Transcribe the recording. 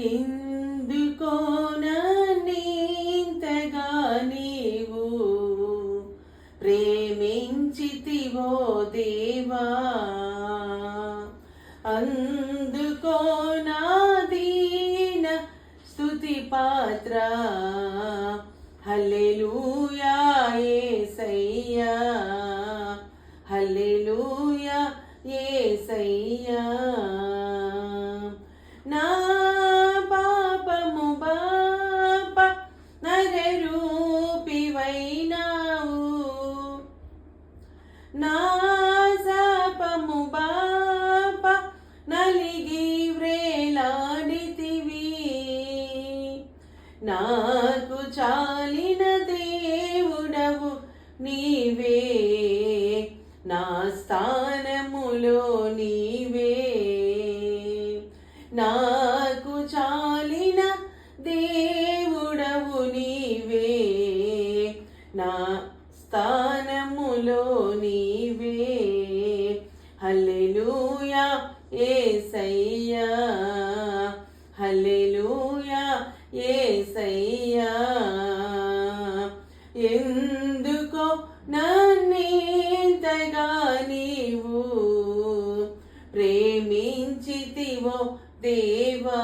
ఎందుకో నన్నింతగా నీవు ప్రేమించితివో దేవా, అందుకో నా దీన స్తుతి పాత్ర. హల్లెలూయా యేసయ్యా, హల్లెలూయా యేసయ్యా. నా పాపము బాప నరరూపివైనావు, నా శాపము బాప నలిగి వ్రేలాడితివి. నాకు చాలిన దేవుడవు నీవే, నా స్థానములో నీవే. నాకు చాలిన దేవుడవు నీవే, నా స్థానములో నీవే. హల్లెలూయా యేసయ్యా, హల్లెలూయా యేసయ్యా. ఎందుకో నన్నింతగా నీవు ప్రేమించితివో దేవా.